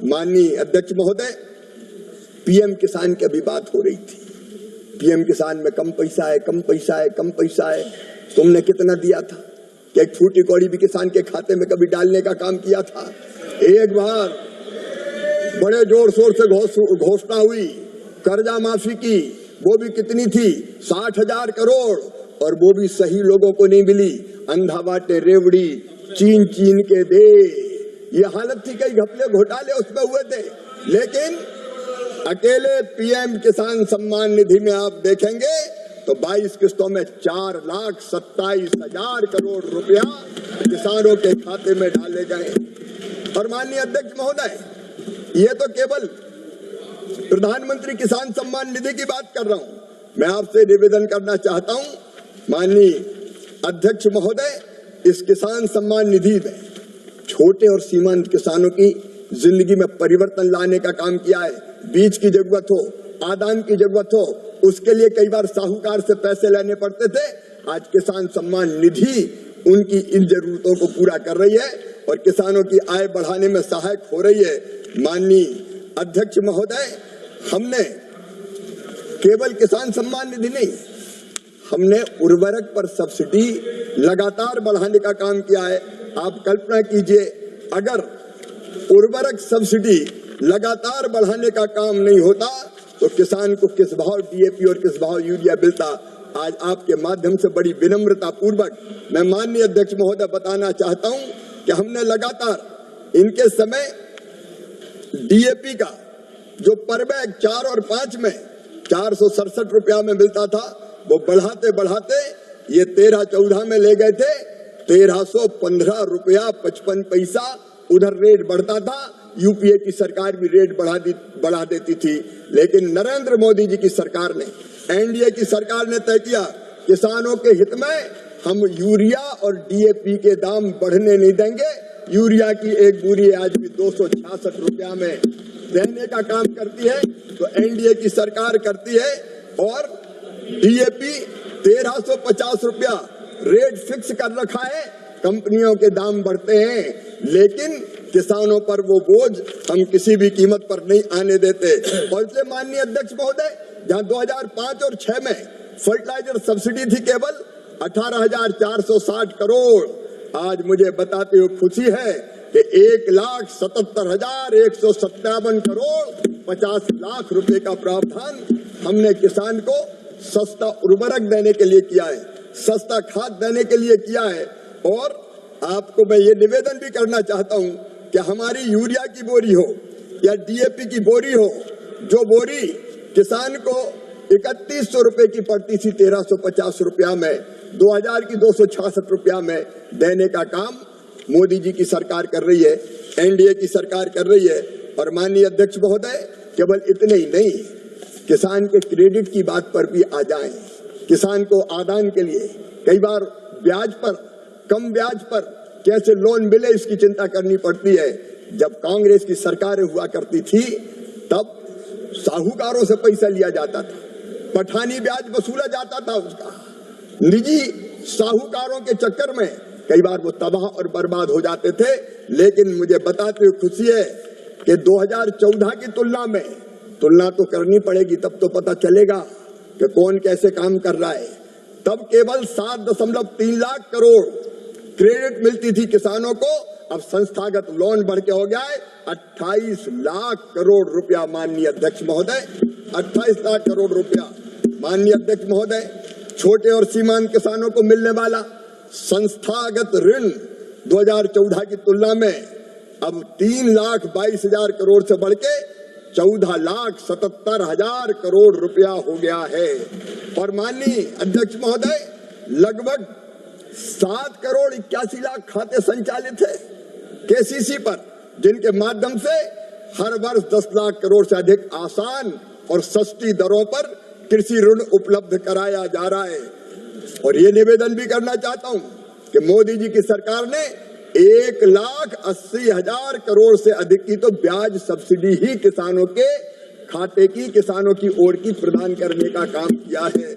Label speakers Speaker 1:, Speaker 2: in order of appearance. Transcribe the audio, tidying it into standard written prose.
Speaker 1: माननीय अध्यक्ष महोदय, पीएम किसान की अभी बात हो रही थी। पीएम किसान में कम पैसा है, कम पैसा है, कम पैसा है। तुमने कितना दिया था? क्या एक फूटी कौड़ी भी किसान के खाते में कभी डालने का काम किया था? एक बार बड़े जोर शोर से घोषणा हुई कर्जा माफी की, वो भी कितनी थी? 60,000 करोड़, और वो भी सही लोगों को नहीं मिली। अंधा बाटे रेवड़ी चीन चीन के दे, ये हालत थी। कई घपले घोटाले उसमें हुए थे, लेकिन अकेले पीएम किसान सम्मान निधि में आप देखेंगे तो 22 किस्तों में 4,27,000 करोड़ रुपया किसानों के खाते में डाले गए। और माननीय अध्यक्ष महोदय, ये तो केवल प्रधानमंत्री किसान सम्मान निधि की बात कर रहा हूं। मैं आपसे निवेदन करना चाहता हूं, माननीय अध्यक्ष महोदय, इस किसान सम्मान निधि में छोटे और सीमांत किसानों की जिंदगी में परिवर्तन लाने का काम किया है। बीज की जरूरत हो, आदान की जरूरत हो, उसके लिए कई बार साहूकार से पैसे लेने पड़ते थे। आज किसान सम्मान निधि उनकी इन जरूरतों को पूरा कर रही है और किसानों की आय बढ़ाने में सहायक हो रही है। माननीय अध्यक्ष महोदय, हमने केवल किसान सम्मान निधि नहीं, हमने उर्वरक पर सब्सिडी लगातार बढ़ाने का काम किया है। आप कल्पना कीजिए, अगर उर्वरक सब्सिडी लगातार बढ़ाने का काम नहीं होता तो किसान को किस भाव डीएपी और किस भाव यूरिया मिलता। आज आपके माध्यम से बड़ी विनम्रता पूर्वक मैं माननीय अध्यक्ष महोदय बताना चाहता हूं कि हमने लगातार इनके समय डीएपी का जो पर बैग 4 और 5 में 467 रुपया में मिलता था, वो बढ़ाते बढ़ाते ये 13-14 में ले गए थे 1315 रुपया 55 पैसा। उधर रेट बढ़ता था, यूपीए की सरकार भी रेट बढ़ा देती थी, लेकिन नरेंद्र मोदी जी की सरकार ने, एनडीए की सरकार ने तय किया किसानों के हित में हम यूरिया और डीएपी के दाम बढ़ने नहीं देंगे। यूरिया की एक बोरी आज भी 266 रुपया में देने का काम करती है तो एनडीए की सरकार करती है, और डीएपी 1350 रुपया रेट फिक्स कर रखा है। कंपनियों के दाम बढ़ते हैं, लेकिन किसानों पर वो बोझ हम किसी भी कीमत पर नहीं आने देते। और इसलिए माननीय अध्यक्ष महोदय, जहां 2005 और 6 में फर्टिलाइजर सब्सिडी थी केवल 18,460 करोड़, आज मुझे बताते हुए खुशी है कि 1,77,157 करोड़ 50 लाख रुपए का प्रावधान हमने किसान को सस्ता उर्वरक देने के लिए किया है, सस्ता खाद देने के लिए किया है। और आपको मैं ये निवेदन भी करना चाहता हूं कि हमारी यूरिया की बोरी हो या डीएपी की बोरी हो, जो बोरी किसान को 3100 रुपए की पड़ती थी 1350 रुपया में, 2000 की 266 रुपया में देने का काम मोदी जी की सरकार कर रही है, एनडीए की सरकार कर रही है। और माननीय अध्यक्ष महोदय, केवल इतने ही नहीं, किसान के क्रेडिट की बात पर भी आ जाएं। किसान को आदान के लिए कई बार ब्याज पर, कम ब्याज पर कैसे लोन मिले इसकी चिंता करनी पड़ती है। जब कांग्रेस की सरकार हुआ करती थी तब साहूकारों से पैसा लिया जाता था, पठानी ब्याज वसूला जाता था उसका। निजी साहूकारों के चक्कर में कई बार वो तबाह और बर्बाद हो जाते थे। लेकिन मुझे बताते हुए खुशी है कि 2014 की तुलना तो करनी पड़ेगी, तब तो पता चलेगा कि कौन कैसे काम कर रहा है। तब केवल 7.3 लाख करोड़ क्रेडिट मिलती थी किसानों को, अब संस्थागत लोन बढ़ के हो गया है 28 लाख करोड़ रुपया। माननीय अध्यक्ष महोदय, 28 लाख करोड़ रुपया। माननीय अध्यक्ष महोदय, छोटे और सीमांत किसानों को मिलने वाला संस्थागत ऋण 2014 की तुलना में अब 3,22,000 करोड़ से बढ़ के 14,77,000 करोड़ रुपया हो गया है। और माननीय अध्यक्ष महोदय, लगभग 7,81,00,000 खाते संचालित है केसीसी पर, जिनके माध्यम से हर वर्ष 10 लाख करोड़ से अधिक आसान और सस्ती दरों पर कृषि ऋण उपलब्ध कराया जा रहा है। और ये निवेदन भी करना चाहता हूं कि मोदी जी की सरकार ने 1,80,000 करोड़ से अधिक की तो ब्याज सब्सिडी ही किसानों के खाते की, किसानों की ओर की प्रदान करने का काम किया है।